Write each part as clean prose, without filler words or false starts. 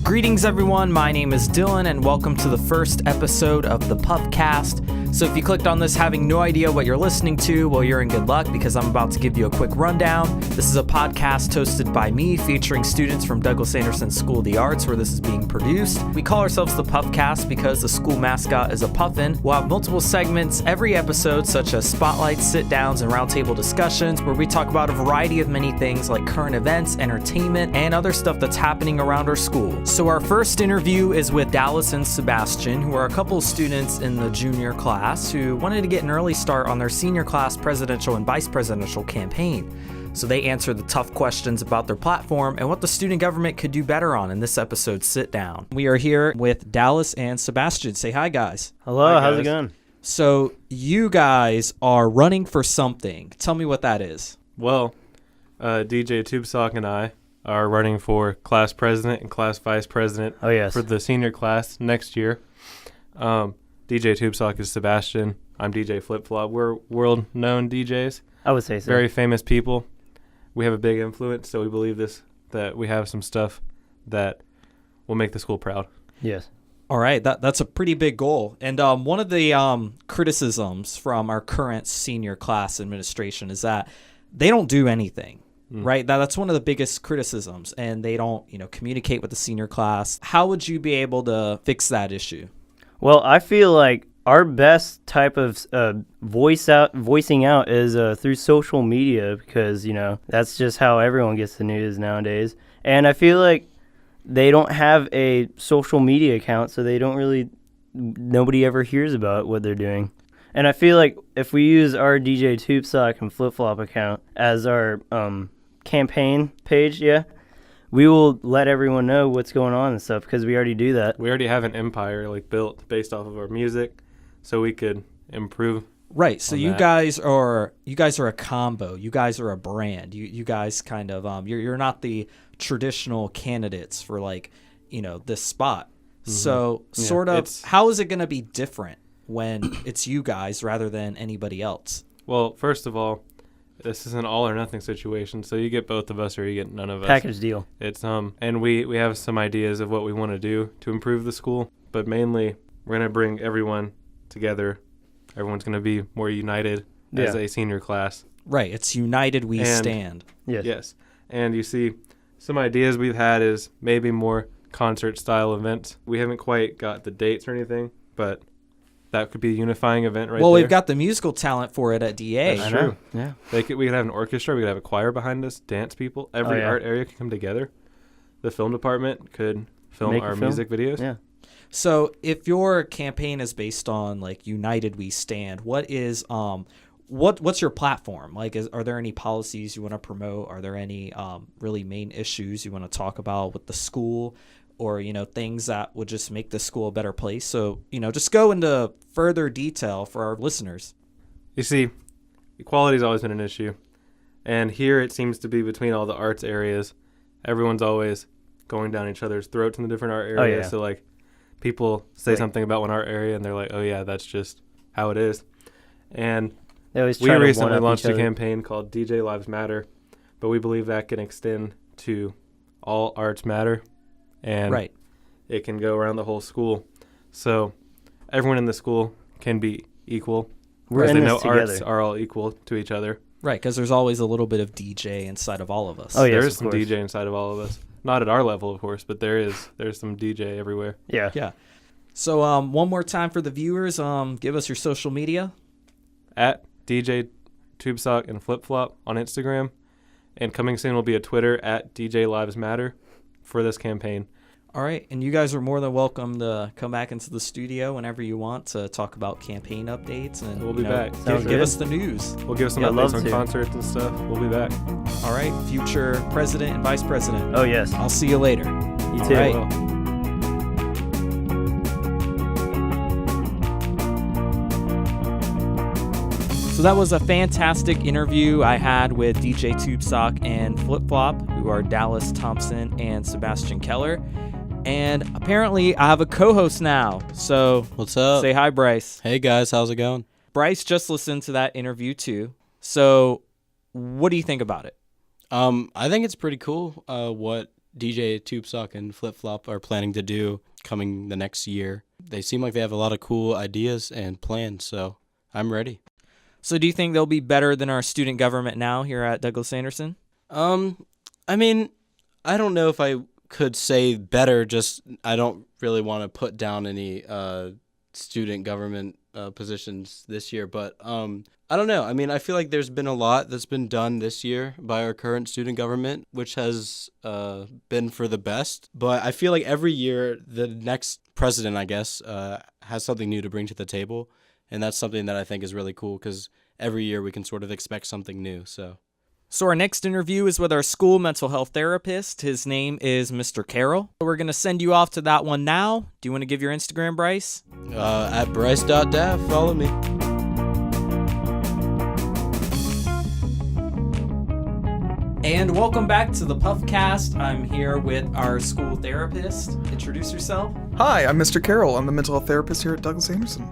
Greetings everyone, my name is Dylan and welcome to the first episode of the Puffcast. So if you clicked on this having no idea what you're listening to, well, you're in good luck because I'm about to give you a quick rundown. This is a podcast hosted by me featuring students from Douglas Anderson School of the Arts where this is being produced. We call ourselves the Puffcast because the school mascot is a puffin. We'll have multiple segments every episode such as spotlights, sit-downs, and roundtable discussions where we talk about a variety of many things like current events, entertainment, and other stuff that's happening around our school. So our first interview is with Dallas and Sebastian, who are a couple of students in the junior class who wanted to get an early start on their senior class presidential and vice presidential campaign. So they answered the tough questions about their platform and what the student government could do better on in this episode's Sit Down. We are here with Dallas and Sebastian. Say hi, guys. Hello, hi, how's it going? So you guys are running for something. Tell me what that is. Well, DJ TubeSock and I are running for class president and class vice president for the senior class next year. DJ TubeSock is Sebastian. I'm DJ Flip Flop. We're world-known DJs. I would say so. Very famous people. We have a big influence, so we believe that we have some stuff that will make the school proud. Yes. All right, that's a pretty big goal. And one of the criticisms from our current senior class administration is that they don't do anything. Right? That's one of the biggest criticisms, and they don't, communicate with the senior class. How would you be able to fix that issue? Well, I feel like our best type of voicing out is through social media because, that's just how everyone gets the news nowadays. And I feel like they don't have a social media account, so nobody ever hears about what they're doing. And I feel like if we use our DJ TubeSock and Flip Flop account as our campaign page, we will let everyone know what's going on and stuff because we already do that. We already have an empire built based off of our music, so we could improve. Right. So you guys are a combo. You guys are a brand. You guys kind of you're not the traditional candidates for this spot. Mm-hmm. So sort of how is it going to be different when it's you guys rather than anybody else? Well, first of all, this is an all or nothing situation, so you get both of us or you get none of us. Package deal. It's and we have some ideas of what we want to do to improve the school, but mainly we're gonna bring everyone together. Everyone's gonna be more united as a senior class. Right. It's united we stand. Yes. And you see, some ideas we've had is maybe more concert style events. We haven't quite got the dates or anything, but that could be a unifying event right there. Well, we've got the musical talent for it at DA. That's true. Yeah. We could have an orchestra. We could have a choir behind us, dance people. Every art area could come together. The film department could film our music videos. Yeah. So if your campaign is based on United We Stand, what is what's your platform? Are there any policies you want to promote? Are there any really main issues you want to talk about with the school? Or, things that would just make the school a better place. So, just go into further detail for our listeners. You see, equality's always been an issue. And here it seems to be between all the arts areas. Everyone's always going down each other's throats in the different art areas. So, people say something about one art area and they're like, oh, yeah, that's just how it is. And we recently launched a campaign called DJ Lives Matter. But we believe that can extend to all arts matter. And it can go around the whole school. So everyone in the school can be equal. Because they know arts are all equal to each other. Right, because there's always a little bit of DJ inside of all of us. Oh, yes, there is some DJ inside of all of us. Not at our level, of course, but there's some DJ everywhere. Yeah. Yeah. So one more time for the viewers, give us your social media. At DJ TubeSock and Flip Flop on Instagram. And coming soon will be a Twitter at DJ Lives Matter for this campaign. All right, and you guys are more than welcome to come back into the studio whenever you want to talk about campaign updates. And we'll be back. Give us the news. We'll give some updates on concerts and stuff. We'll be back. All right, future president and vice president. Oh, yes. I'll see you later. You too. All right. So that was a fantastic interview I had with DJ TubeSock and Flip Flop, who are Dallas Thompson and Sebastian Keller. And apparently I have a co-host now. So what's up? Say hi, Brice. Hey guys, how's it going? Brice just listened to that interview too. So what do you think about it? I think it's pretty cool what DJ Tube Sock and Flip Flop are planning to do coming the next year. They seem like they have a lot of cool ideas and plans, so I'm ready. So do you think they'll be better than our student government now here at Douglas Anderson? I mean, I don't know if I could say better, just I don't really want to put down any student government positions this year, but I don't know. I mean, I feel like there's been a lot that's been done this year by our current student government, which has been for the best. But I feel like every year the next president, I guess, has something new to bring to the table. And that's something that I think is really cool because every year we can sort of expect something new. So our next interview is with our school mental health therapist. His name is Mr. Carroll. We're going to send you off to that one now. Do you want to give your Instagram, Brice? At Brice.dav, follow me. And welcome back to the Puffcast. I'm here with our school therapist. Introduce yourself. Hi, I'm Mr. Carroll. I'm the mental health therapist here at Douglas Anderson.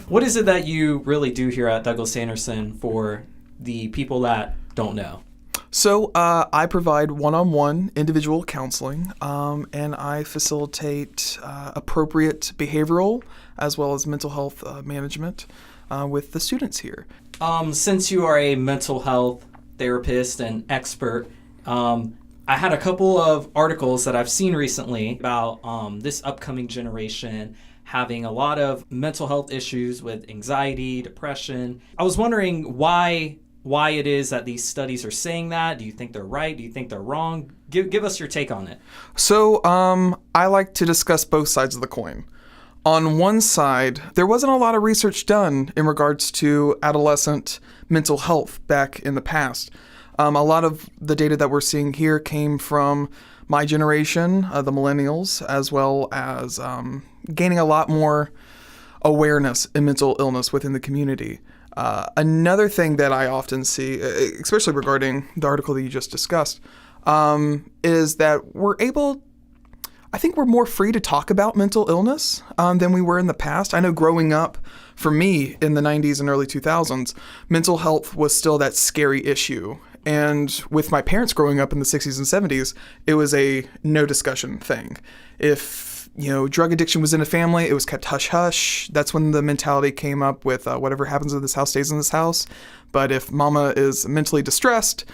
What is it that you really do here at Douglas Anderson for the people that don't know? So I provide one-on-one individual counseling, and I facilitate appropriate behavioral as well as mental health management with the students here. Since you are a mental health therapist and expert, I had a couple of articles that I've seen recently about this upcoming generation having a lot of mental health issues with anxiety, depression. I was wondering why it is that these studies are saying that. Do you think they're right? Do you think they're wrong? Give us your take on it. So I like to discuss both sides of the coin. On one side, there wasn't a lot of research done in regards to adolescent mental health back in the past. A lot of the data that we're seeing here came from my generation, the millennials, as well as gaining a lot more awareness in mental illness within the community. Another thing that I often see, especially regarding the article that you just discussed, is that I think we're more free to talk about mental illness than we were in the past. I know growing up, for me, in the 90s and early 2000s, mental health was still that scary issue. And with my parents growing up in the 60s and 70s, it was a no discussion thing. If, drug addiction was in a family, it was kept hush-hush. That's when the mentality came up with whatever happens in this house stays in this house. But if mama is mentally distressed,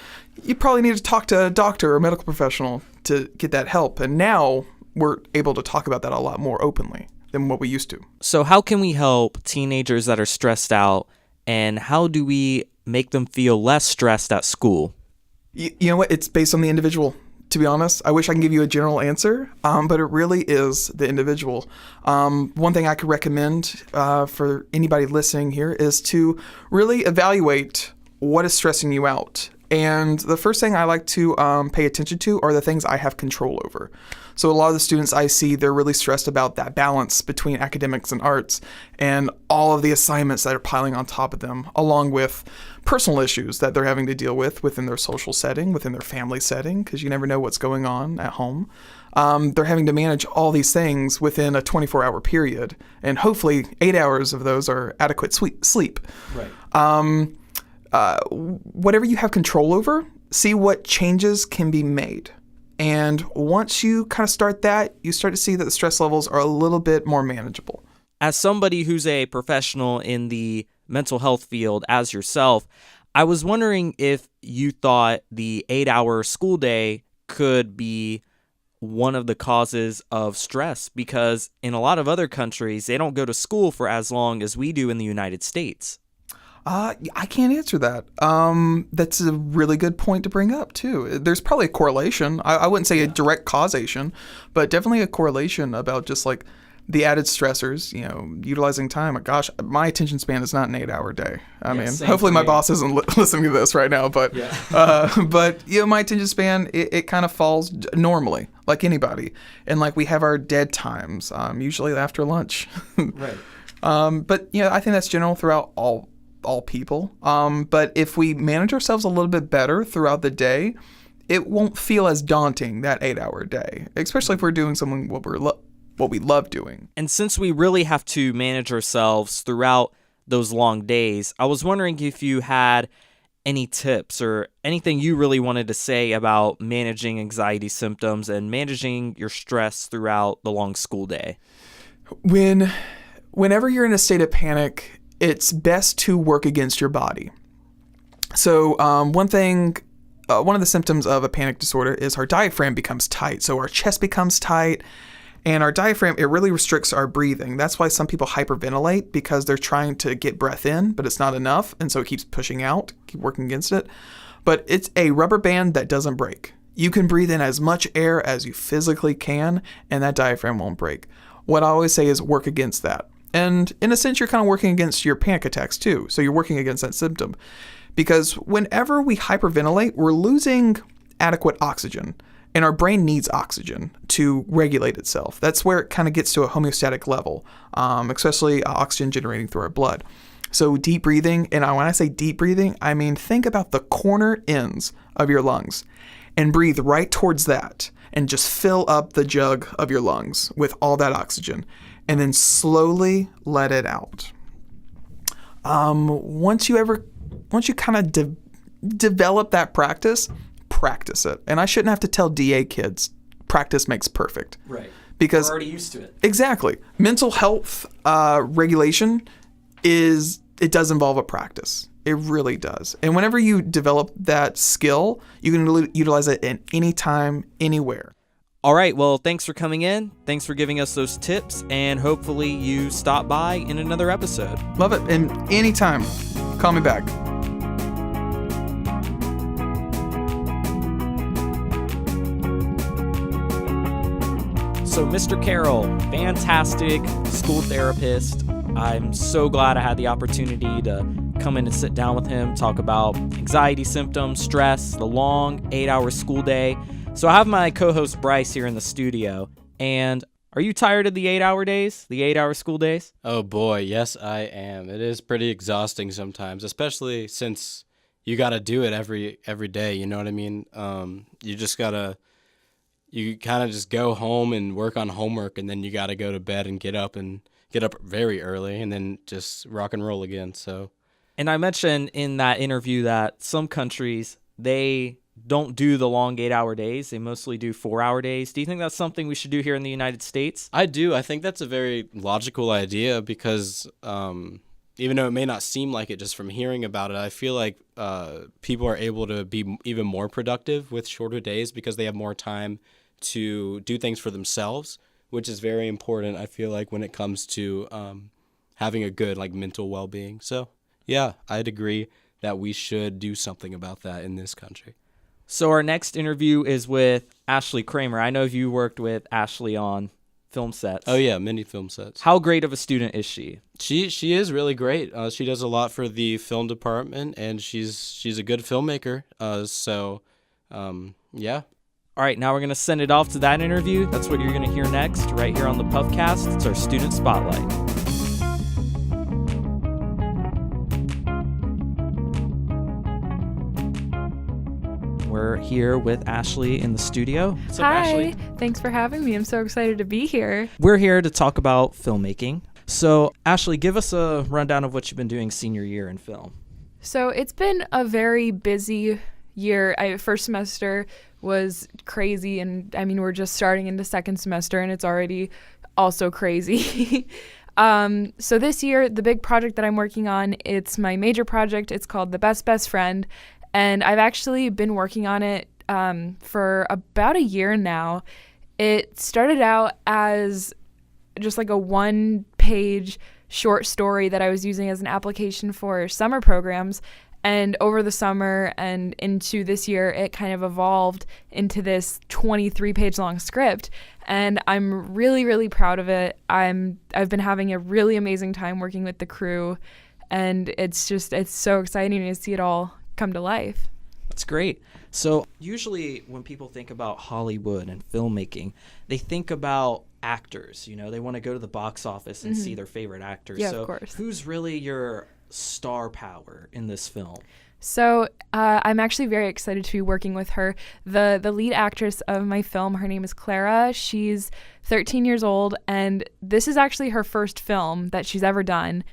you probably need to talk to a doctor or a medical professional to get that help. And now we're able to talk about that a lot more openly than what we used to. So how can we help teenagers that are stressed out, and how do we make them feel less stressed at school? You know what? It's based on the individual, to be honest. I wish I can give you a general answer, but it really is the individual. One thing I could recommend for anybody listening here is to really evaluate what is stressing you out. And the first thing I like to pay attention to are the things I have control over. So a lot of the students I see, they're really stressed about that balance between academics and arts and all of the assignments that are piling on top of them, along with personal issues that they're having to deal with within their social setting, within their family setting, because you never know what's going on at home. They're having to manage all these things within a 24-hour period, and hopefully 8 hours of those are adequate sleep. Right. Whatever you have control over, see what changes can be made. And once you kind of start that, you start to see that the stress levels are a little bit more manageable. As somebody who's a professional in the mental health field as yourself, I was wondering if you thought the 8-hour school day could be one of the causes of stress, because in a lot of other countries, they don't go to school for as long as we do in the United States. I can't answer that. That's a really good point to bring up, too. There's probably a correlation. I wouldn't say a direct causation, but definitely a correlation about just like the added stressors, utilizing time. Gosh, my attention span is not an 8-hour day. I mean, hopefully my boss isn't listening to this right now, but my attention span, it kind of falls normally, like anybody. And like we have our dead times, usually after lunch. Right. But I think that's general throughout all people. But if we manage ourselves a little bit better throughout the day, it won't feel as daunting, that 8-hour day, especially if we're doing something what we love doing. And since we really have to manage ourselves throughout those long days, I was wondering if you had any tips or anything you really wanted to say about managing anxiety symptoms and managing your stress throughout the long school day. Whenever you're in a state of panic, it's best to work against your body. So one of the symptoms of a panic disorder is our diaphragm becomes tight. So our chest becomes tight, and our diaphragm, it really restricts our breathing. That's why some people hyperventilate, because they're trying to get breath in, but it's not enough, and so it keeps pushing out, keep working against it. But it's a rubber band that doesn't break. You can breathe in as much air as you physically can, and that diaphragm won't break. What I always say is work against that. And in a sense, you're kind of working against your panic attacks too. So you're working against that symptom. Because whenever we hyperventilate, we're losing adequate oxygen. And our brain needs oxygen to regulate itself. That's where it kind of gets to a homeostatic level, especially oxygen generating through our blood. So deep breathing, and when I say deep breathing, I mean think about the corner ends of your lungs and breathe right towards that and just fill up the jug of your lungs with all that oxygen and then slowly let it out. Once you kind of develop that practice it. And I shouldn't have to tell DA kids, practice makes perfect. Right. Because we're already used to it. Exactly. Mental health regulation it does involve a practice. It really does. And whenever you develop that skill, you can utilize it at any time, anywhere. All right. Well, thanks for coming in. Thanks for giving us those tips. And hopefully you stop by in another episode. Love it. And anytime, call me back. So Mr. Carroll, fantastic school therapist. I'm so glad I had the opportunity to come in and sit down with him, talk about anxiety symptoms, stress, the long 8-hour school day. So I have my co-host Brice here in the studio. And are you tired of the 8-hour days, the 8-hour school days? Oh boy, yes I am. It is pretty exhausting sometimes, especially since you got to do it every day. You know what I mean? You kind of just go home and work on homework, and then you got to go to bed and get up very early and then just rock and roll again. So, and I mentioned in that interview that some countries, they don't do the long 8-hour days. They mostly do 4-hour days. Do you think that's something we should do here in the United States? I do. I think that's a very logical idea because even though it may not seem like it just from hearing about it, I feel like people are able to be even more productive with shorter days because they have more time to do things for themselves, which is very important, I feel like, when it comes to having a good mental well-being. So, yeah, I'd agree that we should do something about that in this country. So our next interview is with Ashley Kramer. I know you worked with Ashley on film sets. Oh, yeah, many film sets. How great of a student is she? She is really great. She does a lot for the film department, and she's a good filmmaker. Yeah. All right, now we're going to send it off to that interview. That's what you're going to hear next, right here on the Puffcast. It's our Student Spotlight. We're here with Ashley in the studio. What's up, Hi, Ashley? Thanks for having me. I'm so excited to be here. We're here to talk about filmmaking. So, Ashley, give us a rundown of what you've been doing senior year in film. So it's been a very busy year. First semester was crazy, and I mean we're just starting into second semester and it's already also crazy. So this year the big project that I'm working on, it's my major project. It's called The Best Friend, and I've actually been working on it for about a year now. It started out as just like a 1-page short story that I was using as an application for summer programs. And over the summer and into this year, it kind of evolved into this 23-page long script. And I'm really, really proud of it. I've been having a really amazing time working with the crew. And it's so exciting to see it all come to life. That's great. So usually when people think about Hollywood and filmmaking, they think about actors. You know, they want to go to the box office and see their favorite actors. Yeah, so of course. Who's really your star power in this film? So I'm actually very excited to be working with her. The lead actress of my film, her name is Clara. She's 13 years old, and this is actually her first film that she's ever done.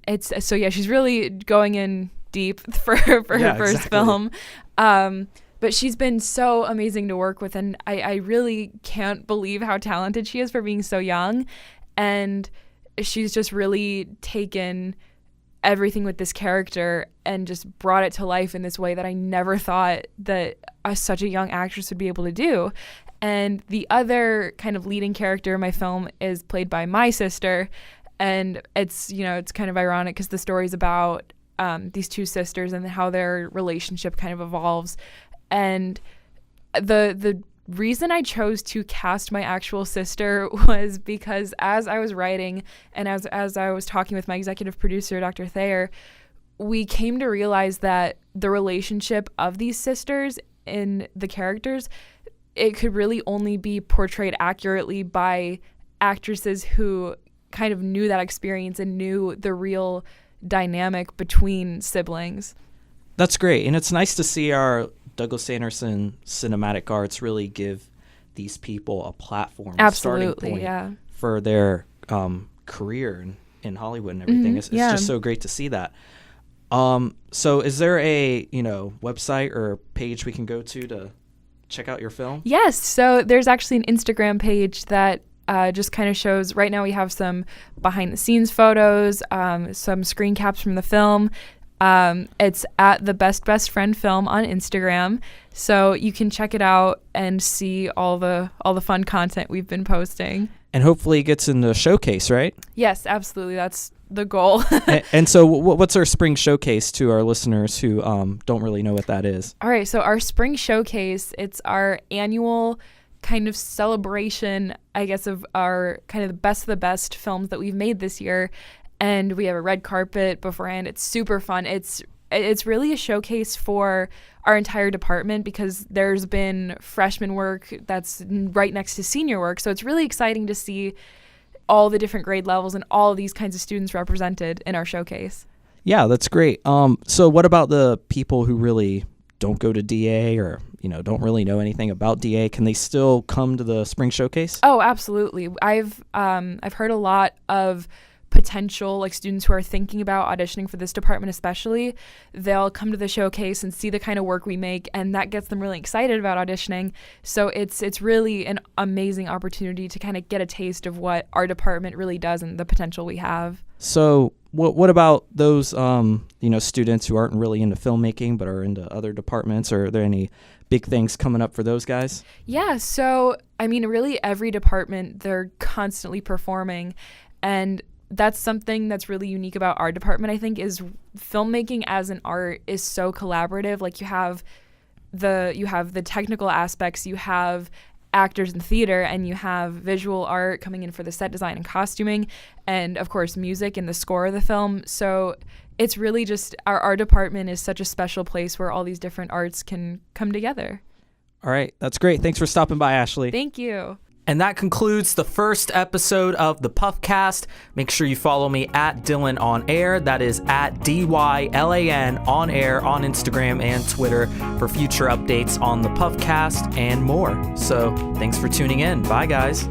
She's really going in deep for her first exactly. film. But she's been so amazing to work with, and I really can't believe how talented she is for being so young. And she's just really taken everything with this character and just brought it to life in this way that I never thought that such a young actress would be able to do. And the other kind of leading character in my film is played by my sister. And it's kind of ironic because the story's about these two sisters and how their relationship kind of evolves. And the reason I chose to cast my actual sister was because as I was writing and as I was talking with my executive producer, Dr. Thayer, we came to realize that the relationship of these sisters in the characters, it could really only be portrayed accurately by actresses who kind of knew that experience and knew the real dynamic between siblings. That's great. And it's nice to see our Douglas Anderson Cinematic Arts really give these people a platform, Absolutely, a starting point yeah. for their career in Hollywood and everything. It's just so great to see that. So is there a website or page we can go to check out your film? Yes. So there's actually an Instagram page that just kind of shows, right now we have some behind the scenes photos, some screen caps from the film. It's at the Best Friend Film on Instagram. So you can check it out and see all the fun content we've been posting. And hopefully it gets in the showcase, right? Yes, absolutely. That's the goal. and so what's our spring showcase to our listeners who don't really know what that is? All right. So our spring showcase, it's our annual kind of celebration, I guess, of our kind of the best films that we've made this year. And we have a red carpet beforehand. It's super fun. It's really a showcase for our entire department because there's been freshman work that's right next to senior work. So it's really exciting to see all the different grade levels and all of these kinds of students represented in our showcase. Yeah, that's great. So what about the people who really don't go to DA or don't really know anything about DA? Can they still come to the spring showcase? Oh, absolutely. I've heard a lot of potential students who are thinking about auditioning for this department, especially. They'll come to the showcase and see the kind of work we make, and that gets them really excited about auditioning. So it's really an amazing opportunity to kind of get a taste of what our department really does and the potential we have. So what about those students who aren't really into filmmaking but are into other departments? Are there any big things coming up for those guys? Yeah, so really every department, they're constantly performing, and that's something that's really unique about our department, I think, is filmmaking as an art is so collaborative. You have the technical aspects, you have actors in theater, and you have visual art coming in for the set design and costuming, and of course music and the score of the film. So it's really just our department is such a special place where all these different arts can come together. All right, that's great. Thanks for stopping by, Ashley. Thank you. And that concludes the first episode of the Puffcast. Make sure you follow me at Dylan On Air. That is at DYLAN On Air on Instagram and Twitter for future updates on the Puffcast and more. So thanks for tuning in. Bye, guys.